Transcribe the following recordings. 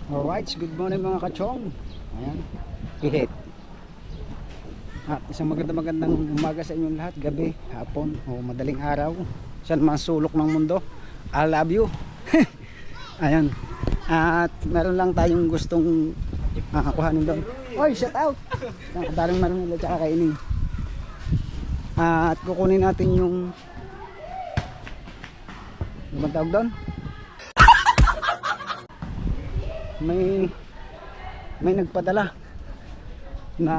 Alright, good morning mga kachong. Ayan, hihit. At isang magandang umaga sa inyong lahat. Gabi, hapon, o madaling araw, saan man sulok ng mundo, I love you. Ayan. At meron lang tayong gustong kuhanin doon. Oy, shout out. Darang meron nila tsaka kainin. At kukunin natin yung ano bang tawag doon? May nagpadala na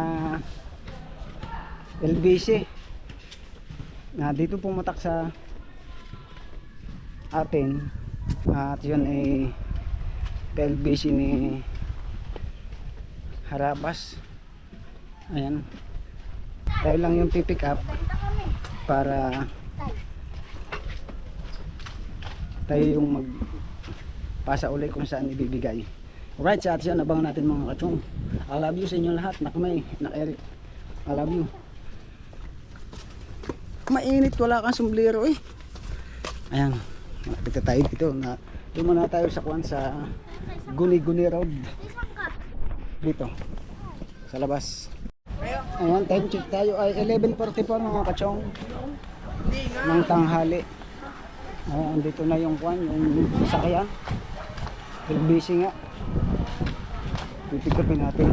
LBC na dito pumatak sa atin, at yun ay LBC ni Harabas. Ayan, tayo lang yung pipick up para tayo yung magpasa uli kung saan ibibigay. Right, sa atin abangan natin mga kachong. I love you sa inyo lahat. Nakmay, nak-Eric, I love you. Mainit, wala kang sombrero eh. Ayan, malapit na tayo dito. Doon muna tayo sa kuwan sa Guni-Guni Road. Dito sa labas. Ayan, time check tayo ay 11:44 mga kachong ng tanghali. Ayan, dito na yung kuwan, yung sasakyan. LBC nga. Pipikapin natin.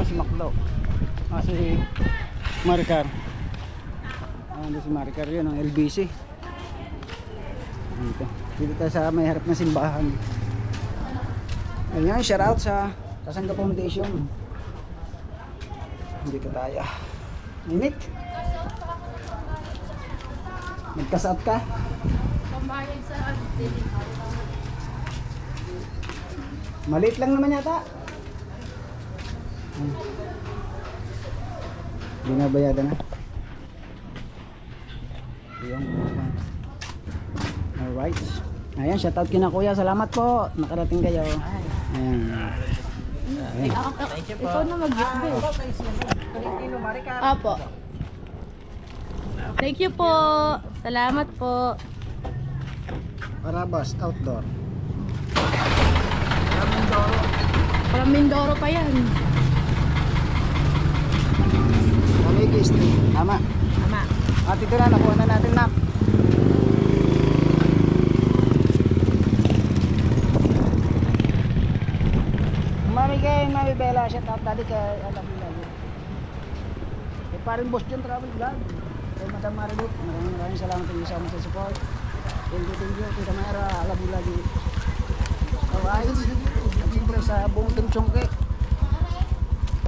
Si Macdo. Si Maricar. Si Maricar yun ang LBC. Dito tayo sa may harap na simbahan. Ayan, shout out sa Kasangga Foundation. Dito tayo. Init. Nagkasat ka? Pambayad sa dining. Maliit lang naman yata. Binabayadan na. Ayan. Alright. Ayan, shoutout kina kuya. Salamat po. Nakarating kayo. Ayan. Ayan. Ikaw na mag-gift. Apo. Thank you po. Salamat po. Harabas Outdoor. From Mindoro pa yan. Kamigi Street. Tama. Tama. At ito na, nakuha na natin na. Mami kay Mami Bella, shout out dati kay alam mo lagi. Parang boss yung travel vlog. Kay Madam Maridut, maraming salamat sa inyo sa support. Thank you, Tita Mara, alam mo lagi. Alright, siyempre sa buong Team Chongke,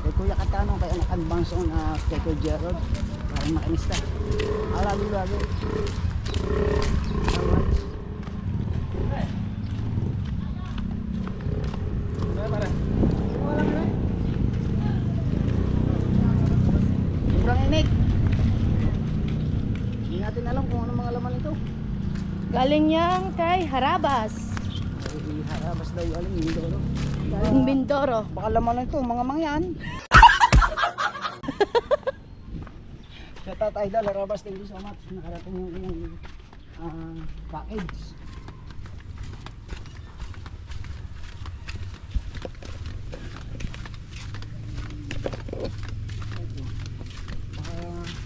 kay Kuya Katano, kay Anak Anbangson, kay Kuya Gerald, parang makinista. Alagi lagi. Alright. Sobrang init. Hindi natin alam kung anong mga laman ito. Galing yan kay Harabas. Harabas daw yung aling Mindoro. Galing Mindoro. Baka laman lang ito, mga mangyan. Sa Tatay Idol, Harabas, thank you so much. Nakarating yung inyong package.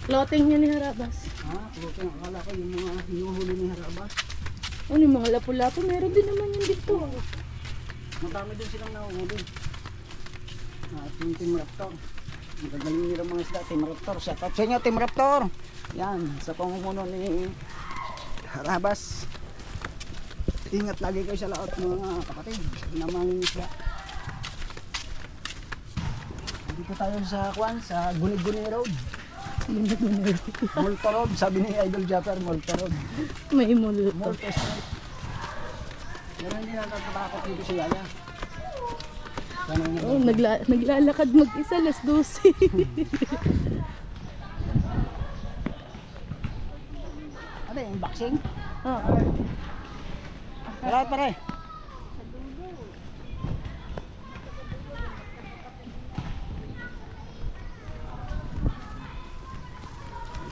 Clothing niya ni Harabas. Okay, akala ko yung mga hinuhuli ni Harabas. Ano yung mga lapu-lapu? Meron din naman yan dito. Madami din silang nahuhuli. At yung Team Raptor, magagaling nila mga isda. Team Raptor, shout out sa inyo Team Raptor. Yan, sa pangumuno ni Harabas. Ingat lagi kayo sa laot mga kapatid na mga isda. Dito tayo sa Kwan, sa Guni-Guni Road. Multo Road, sabi ni Idol Japper, Multo Road. May multo. Multo Street. Pero hindi na natatakot dito si Yaya. Oh, naglalakad mag-isa, alas 12. Ano yung boxing? Oo. Tara pare.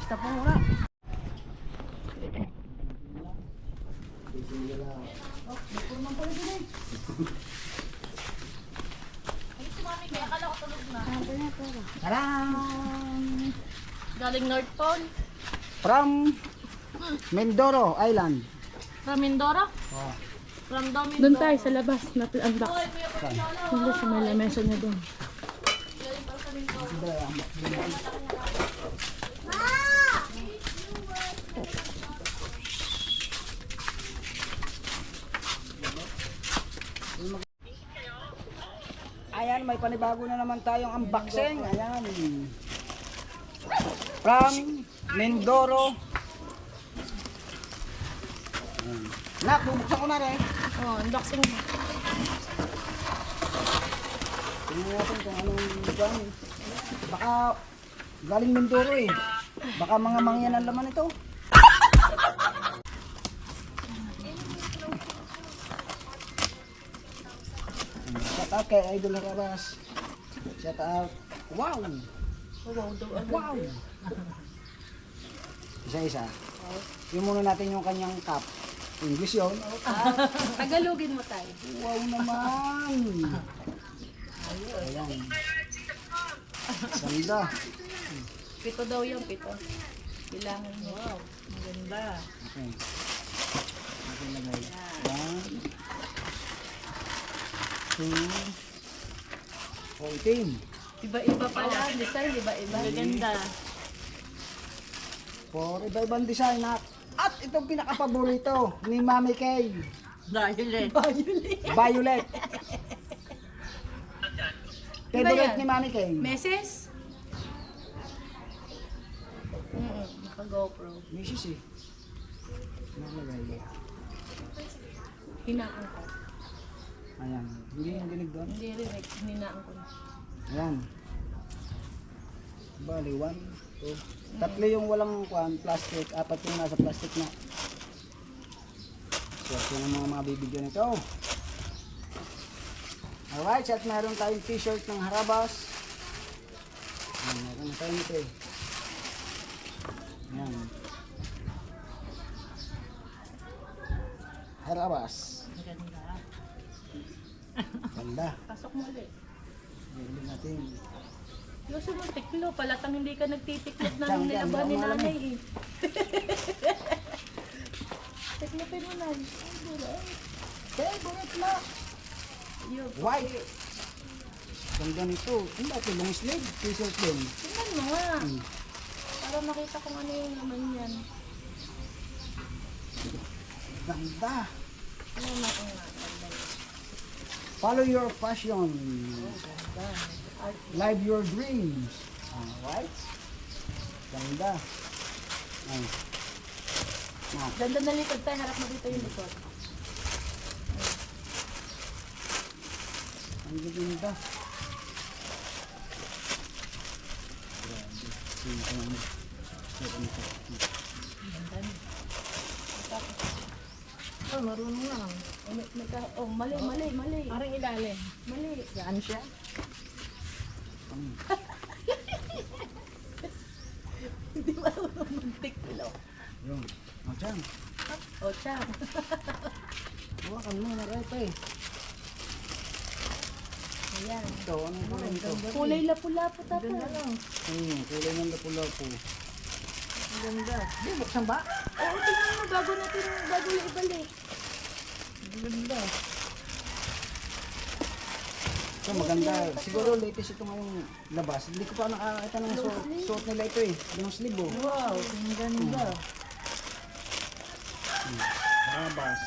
Stop mo muna. Oh, naman pala din eh. Si Mami Kay, akala ko tulog na. Tadaan! Galing North Pole. From Mindoro Island. From Mindoro? Oh. From Domindoro. Doon tayo sa labas na unbox. Saan? Doon sa may lamesa niya doon. Ayan, may panibago na naman tayong unboxing. Ayan. From Mindoro. Ayan. Nak, bubuksan ko na rin. Oh, unboxing mo. Tingnan natin kung anong dyan. Baka galing Mindoro eh. Baka mga mangyan ang laman ito. Shout out kay Idol Harabas. Shout out. Wow! Wow! Isa-isa. Yung muna natin yung kanyang cup. English yun. Tagalogin mo tayo. Wow naman! Ayan. Ganda. Pito daw yung pito. Bilangan mo. Wow, maganda. Okay. Okay, lagay. 1, 2, 14. Iba-iba pala. Design, iba-iba. Maganda. 4, iba-ibang design at itong pinaka-paborito ni Mami Kay. Violet. Violet. Favorite yan? ni Mami Kay. Meses? Naka-GoPro. Misis eh. Nakalagay. Hinaan ko. Ayan. Hindi yung dinig doon. Hindi rin, hinaan ko. Ayan. Bali, 1, 2. Tatlo yung walang plastic. 4 yung nasa plastic na. So, yun ang mga mabibigyan nito. Alright, at meron tayong t-shirt ng Harabas. Ayan, meron na tayong ito eh. Ayan. Harabas. Maganda. Ganda. Pasok mo ulit. Meron natin. Yoso mo, tiklo. Palatang hindi ka nagtitiklop Diyan, ng diyan, nilaban ni diyan, nanay eh. Tiklopin mo na. Favorite na. Yun. White. Ganda nito. Hindi ito, long sleeve. T-shirt din. Tingnan mo nga. Hmm. Para makita kung ano yung naman yan. Ganda. Ano na ko nga. Ganda. Follow your passion. Live your dreams. Alright. Ganda. Ay. Ganda na likod tayo. Harap mo dito yung likod. Ang ganda. Oh, marunong lang. Oh, mali. Parang ilalim. Mali. Saan siya? Hindi marunong magtiklo. Yun. O, dyan. Oh, siya. Hawakan mo na right eh. Ayan. Ito, anong kulay ito? Kulay lapu-lapu tapos. Kulay ng lapu-lapu. Ang ganda. Di, buksan ba? Oo, tingnan mo bago na ibalik. Ang ganda. Ito, maganda. Siguro latest ito ngayong labas. Hindi ko pa nakakita ng suot nila ito eh. Long sleeve oh. Wow, ang ganda. Harabas.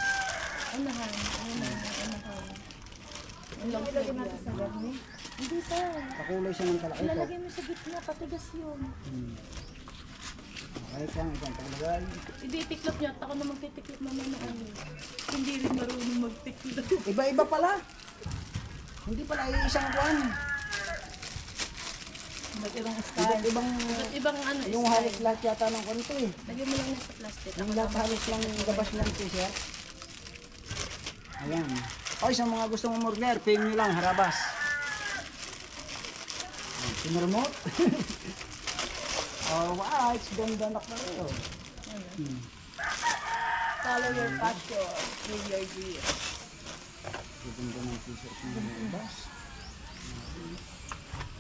Anahan. Ang long sleeve yan. Hindi pa. Pakulay siya ng talakay ito. Ilalagay mo sa gitna, patigas yun. Okay, kang isang paglagay. Hindi, tiklop niya. At ako na magtitiklop naman na ano. Hindi rin marunong magtiklop. Iba-iba pala. Hindi pala isang kuwan. Iba't ibang Iba't style. ibang, Iba't ibang ano, yung style. halos lahat yata ng konti eh. Lagyan mo lang na sa plastic. Yung lahat halos lang gabas lang t-shirt. Ayan. O, sa mga gustong umorder, ping nyo lang, Harabas. Sinurmot. Alright, ganda na kayo. Follow your passion. Live your dreams. Ganda ng t-shirt ng Harabas.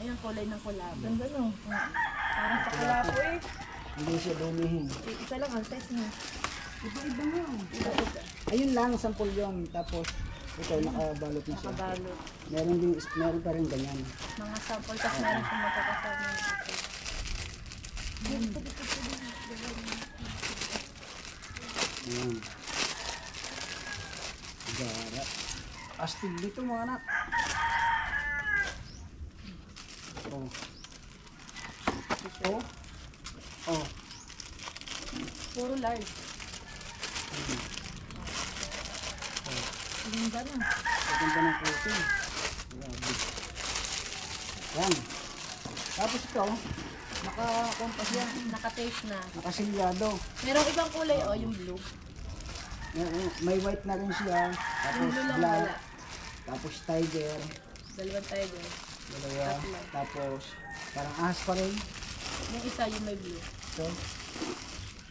Ayan, kulay ng kulabo. Ganda no. Parang sa kalapo eh. Hindi siya dumihin. Isa lang ang size niya. Iba-iba nga. Ayun lang, sample yun. Tapos, ito, nakabalot na siya. Nakabalot. Meron pa rin ganyan. Mga sample, tapos meron kong magkakasama dito. Ayan. Gara. Astig dito mga anak. Oh. Ito. Oh. Puro large. Ganda na. Pagpunta ng coating. Grabe. Yan. Tapos ito, naka-kompas yan. Naka-tape na. Nakasilyado. Merong ibang kulay, oh, yung blue. May white na rin siya. Tapos Yung blue lang black. wala. Tapos tiger. Dalawang tiger. Dalawa. Tatlo. Tapos parang ahas pa rin. Yung isa, yung may blue. Ito.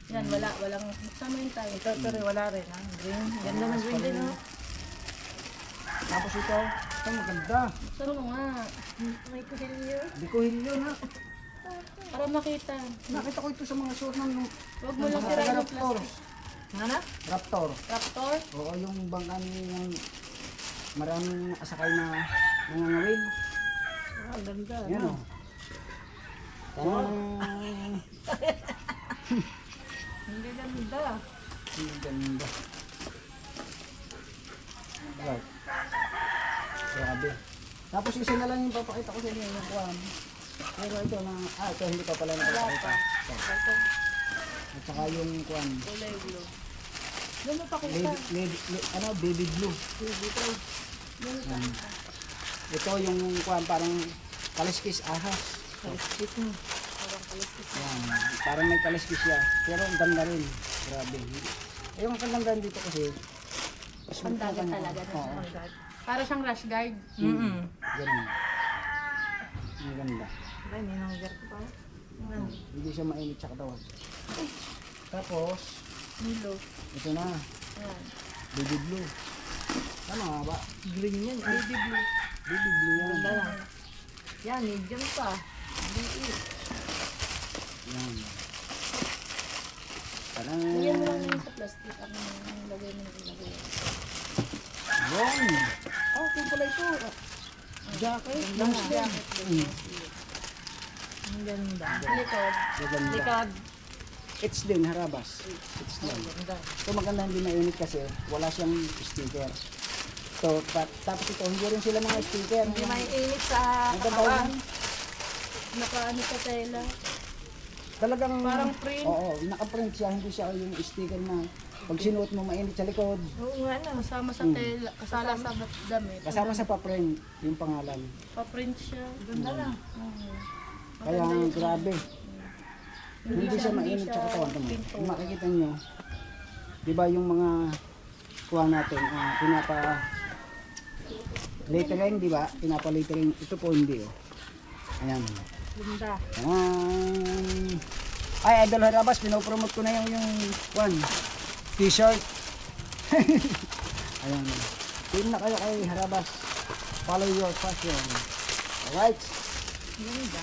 Yan, walang, sama yung tayo. Ito rin, wala rin ha. Green. Ganda ng green din oh. Tapos ito maganda. Saro mo nga. May kuhilyo. Hindi ko hilyo na. Para makita. Nakita ko ito sa mga suot ng Huwag mo lang mga tirahin yung Raptor. plastic. Nga na? Raptor. Raptor? Oo, yung bangkan yung maraming asakay na nangangawin. Ah, ganda. Yan o. Tanang. Hindi ganda. Ang ganda. Right. Grabe. Tapos isa na lang yung papakita ko sa inyo yung kuwan. Pero ito na, ito hindi pa pala napapakita. Ito. At saka yung kuwan. Kulay blue. Doon mo pakita. Baby blue. Yan. Ito yung kuwan, parang kaliskis ahas. Kaliskis mo. Parang kaliskis. Yan. Parang may kaliskis siya. Pero ang ganda rin. Grabe. Yung kagandahan dito kasi, Pandagat talaga. Oo. Para siyang rash guard. Ganun. Ang ganda. Ay, ninanggar ko pa. Hindi siya mainit sa katawan. Tapos, Blue. ito na. Ayan. Baby blue. Tama nga ba? Green yan. Baby blue. Baby blue yan. Ganda lang. Yan, medium pa. Liit. Yan. Parang... Lagyan mo lang yun sa plastic. Ano yung lagay mo na ilagay. Yan. Oh, kung pala ito. Jacket. Long sleeve. Ang ganda. Likod. Maganda. Likod. It's din, Harabas. It's din. Ganda. Ito maganda hindi mainit kasi wala siyang sticker. So, tapos ito, hindi rin sila mga sticker. Hindi may init sa Maganda katawan. yan. Nakaano sa tela. Talagang, Parang print. Oo, naka-print siya. Hindi siya yung sticker na pag sinuot mo mainit sa likod. Oo nga na. Kasama sa tela. Kasama sa damit. Kasama sa pa-print yung pangalan. Pa-print siya. Ganda lang. Kaya grabe. Hindi siya mainit sa katawan. Tama. pinto. Kung makikita nyo, di ba yung mga kuha natin, pinapa lettering, di ba? Pinapa lettering. Ito po hindi oh. Ayan. Ganda. Ayan. Ay, Idol Harabas, pinopromote ko na yung one t-shirt. Ayan. Team na kayo kay Harabas. Follow your passion. Alright. Ganda.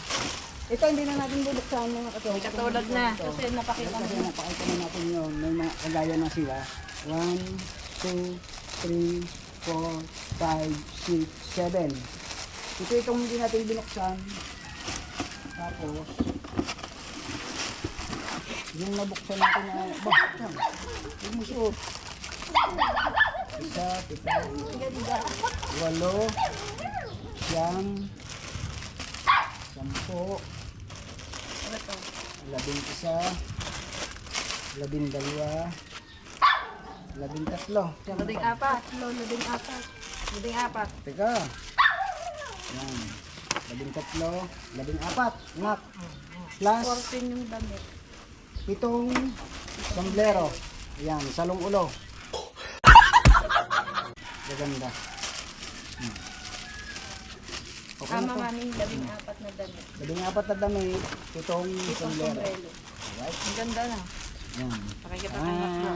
Ito hindi na natin bubuksan mga katulad. Katulad na. Kasi napakita Kasi mo. napakita na natin yun. May mga kagaya na sila. 1, 2, 3, 4, 5, 6, 7. Ito itong hindi natin binuksan. Tapos, yung nabuksan natin na, yung musuot. Isa, pita, 8, 9, 10, Ano to? 11, 12, 13. Labing apat. Labing apat. Labing apat. Teka. Yan. 13, 14. Nak. Plus 14 yung damit. 7 sombrero. Yan, salong ulo. Maganda. Okay Tama na to. mami, labing apat na damit. 14 na damit, 7 Itong sombrero. sombrero. Alright. Ang ganda na. Yan. Pakikita ng matlo.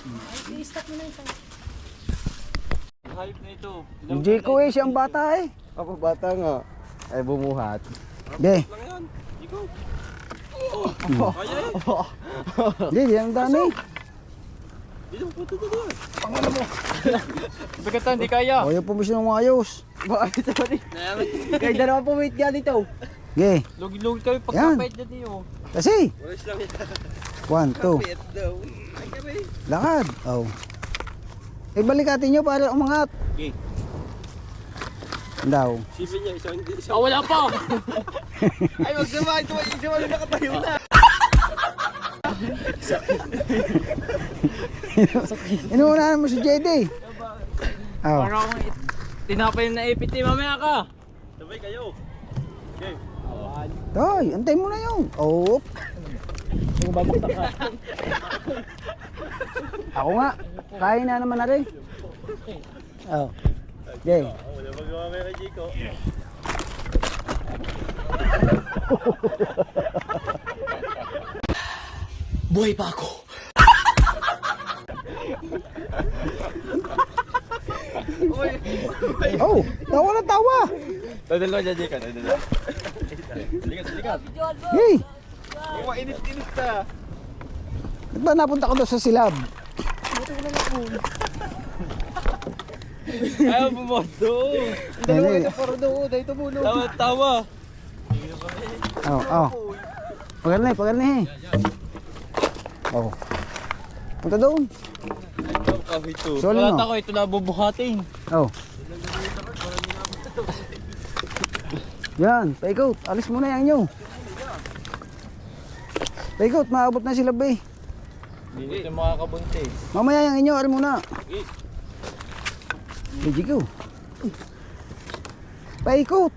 Ay, i-stop mo na ito. Hayop na ito. Yung Jiko eh, siyang bata eh. Ako bata nga. Ay bumuhat. Ge. Lang yan. Ikaw. Ge, yan dami. Dito, punta dito. Pangalan mo. Bakit hindi kaya? O, yung pumis ng ayos. Bakit sorry? Kaya dalawa po wait yan dito. Ge. Lugi-lugi kami Yan. pagkapait dyan niyo. Kasi. Walis lang yan. 1, 2. Wait daw. Ay kami. Lakad. Oh. Ibalikatin nyo para umangat. Okay. Daw. Sipin niya, isa. Ah, wala pa! Ay wag naman. Ito wala nakatayo na. Inuunahan mo si JD. Oh. Para akong tinapay na ipit eh, mamaya ka! Sabay kayo. Okay. Toy, antay mo na yun. Oh. Ako nga. Kaya na naman na rin. Oh. Okay. Wala magawa may kay Jiko. Buhay pa ako. Oh, tawa na tawa. Dadalawa dyan, Jiko. Dadalawa. Likat. Hey, Mainit-init na. ba't ba napunta ko doon sa silab? Ayaw bumodo. Hindi. Para doon. Dahil tumulong. Tawa. Oh, oh. Pagarni. Oh. Punta doon. Ito. Solo Wala no? ako, ito na bubuhatin. Oh. Yan, paikot. Alis muna yan nyo. Paikot, maabot na sila ba eh. Hindi ito makakabunti. Mamaya yung inyo, alis muna. Hindi ko. Paikot.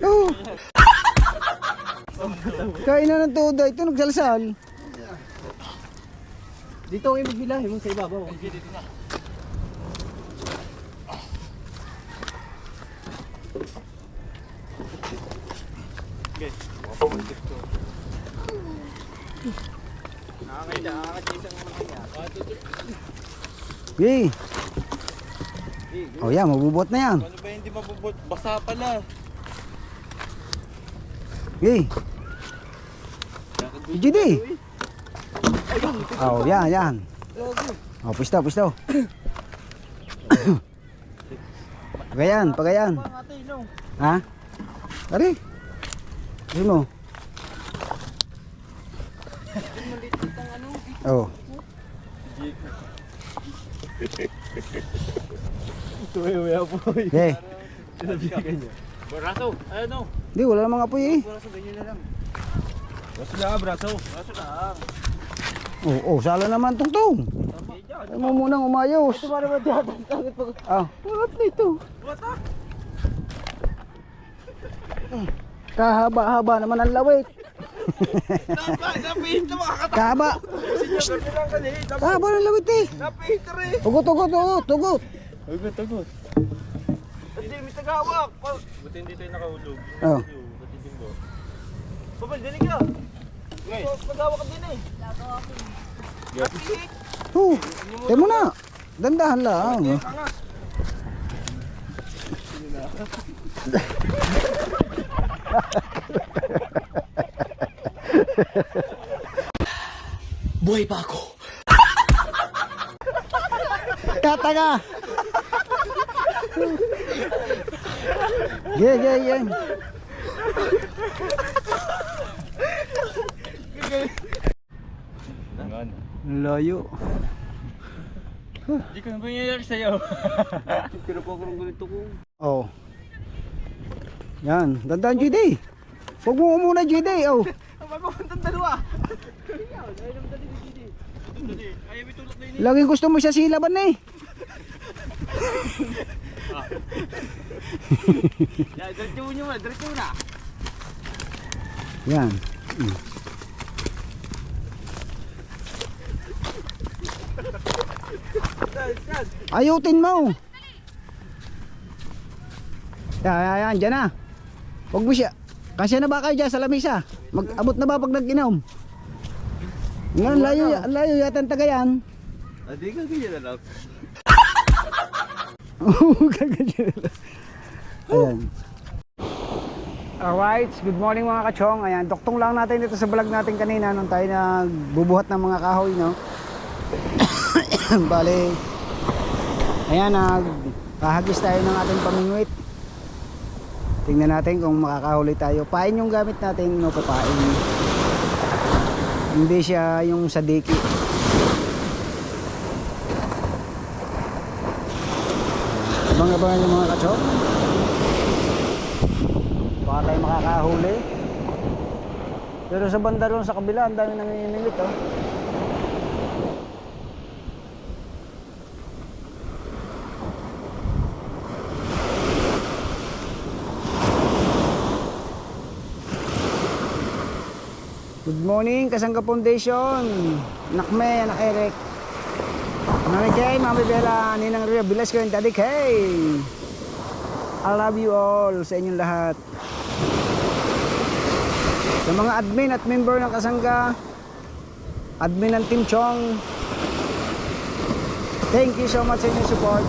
Oh. Kain na ng todo. Ito nagsalsal. Dito ang imagbilahin mo sa ibabaw. Yay. Oh yan, mabubuot na yan. Ano ba hindi mabubot? Basa pala. Yay. GD. Oh, yan. Oh, pusto. Pagayan. Ha? Tari. Sige mo. Oh. Tumaya po. Okay. Braso. Ano? Hindi, wala namang apoy eh. Braso na, braso. Oh, sala naman tungtong. Ay mo munang umayos. Ito para madadang sakit pag... Ah, What na ito? kahaba-haba naman ang lawit. Napihit na makakatawa. Kahaba. Kahaba ng lawit eh. Napihit na rin. Tugot. Tugot. Hindi, may tagawak. Buti hindi tayo nakahulog. Oh. Buti din mo. Babal, dinig ka. Tagawak ka din eh. Tayo mo na. Dandahan lang. Oh. Buhay pa ako. Kataga. Yeah. Layo. Hindi ko na nangyayari sa'yo. Pero po ako ng ganito ko. Oh. Yan, dandan GD. Huwag mo muna GD. Oh. Magpupuntang dalawa. Ayaw itulak na yun. Laging gusto mo siya silaban eh. Diretso mo na. Yan. Ayutin mo. Yan, dyan na. Huwag mo siya. Kasi na ba kayo dyan sa lamisa? Mag-abot na ba pag nag-inom? Nga, layo yata ang Tagayan. Hindi ka ganyan na lang. Ayan. Alright, good morning mga kachong. Ayan, doktong lang natin dito sa vlog natin kanina nung tayo nagbubuhat ng mga kahoy, no? Bale, ayan, nagkahagis tayo ng ating pamingwit. Tingnan natin kung makakahuli tayo. Pain yung gamit natin, no? Papain. Hindi siya yung sa diki. Abang-abangan yung mga kachong. Baka tayo makakahuli. Pero sa banda ron sa kabila, ang dami nanginginig, oh. Good morning, Kasangga Foundation. Anak Me, anak Eric. Mami Kay, Mami Bella, Ninang Ria, Bilas ko yung Daddy Kay. I love you all sa inyong lahat. Sa mga admin at member ng Kasangga, admin ng Team Chong, thank you so much sa inyong support.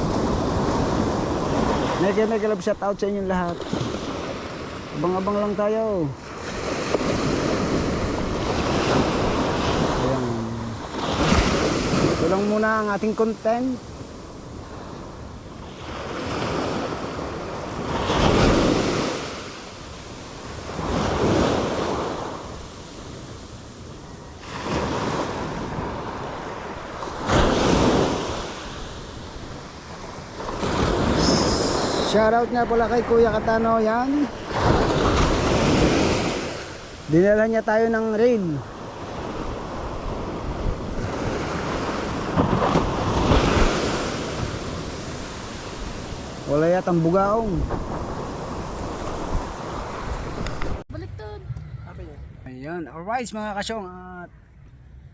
Mega love shout out sa inyong lahat. Abang-abang lang tayo. Ayan. Ito lang muna ang ating content. Shoutout nga pala kay Kuya Katano, yan. Dinala niya tayo ng rail. Wala yatang bugaong. Baliktad. Ayan, alright mga kasyong, at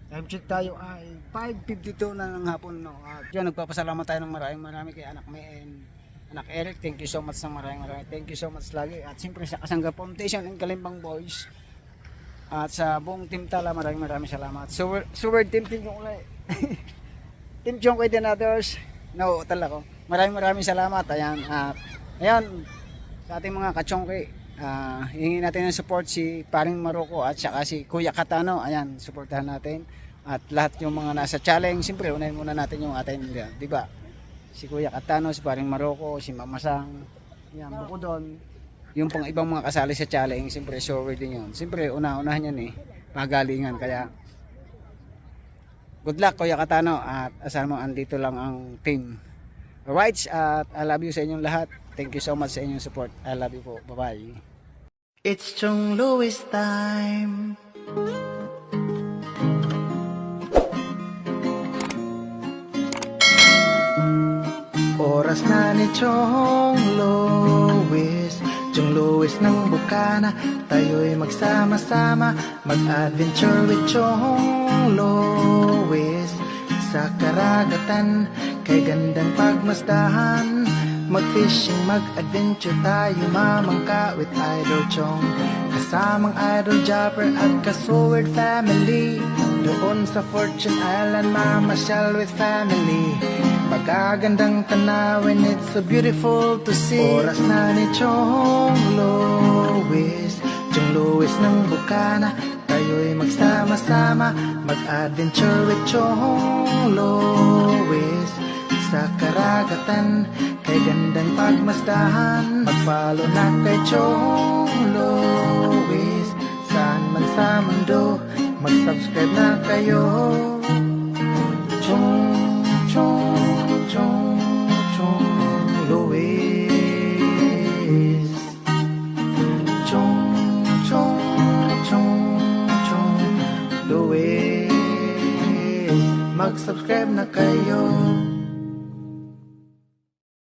time check tayo ay 5:52 na ng hapon, no? At yun, nagpapasalamat tayo ng marami kay anak Me and anak Eric. Thank you so much ng marami. Thank you so much lagi. At siyempre sa Kasangga Foundation and Kalimbang Boys. At sa buong Team Tala, maraming salamat. Super Team yung ulay. Team Chong and others. No, tala ko. Maraming salamat. Ayan. Ayan, sa ating mga kachongke, hingin natin ng support si Paring Maroko at saka si Kuya Katano. Ayan, supportahan natin. At lahat yung mga nasa challenge, siyempre unahin muna natin yung atin, di ba? Si Kuya Katano, si Paring Maroko, si Mamasang. Yan, bukod doon, yung pang ibang mga kasali sa challenge, siyempre sure din yun. Siyempre unahan yan pagalingan. Kaya good luck Kuya Katano, at asahan mo andito lang ang team. Alright, at I love you sa inyong lahat. Thank you so much sa inyong support. I love you po. Bye-bye. It's Chong Louis time. Oras na ni Chong Louis, Chong Louis ng Bukana. Tayo'y magsama-sama, mag-adventure with Chong Louis. Sa karagatan, kay gandang pagmasdahan, mag-fishing, mag-adventure tayo, mamangka with Idol Chong. Kasamang Idol Jopper at Kasword family. Doon sa Fortune Island, mamasyal with family. Pagkagandang tanawin, it's so beautiful to see. Oras na ni Chong Louis, Chong Louis ng Bukana. Tayo'y magsama-sama, mag-adventure with Chong Louis. Sa karagatan, kay gandang pagmasdahan, mag-follow na kay Chong Louis. Saan man sa mundo, mag-subscribe na kayo. Chong Louis. Chong Louis. Mag-subscribe na kayo.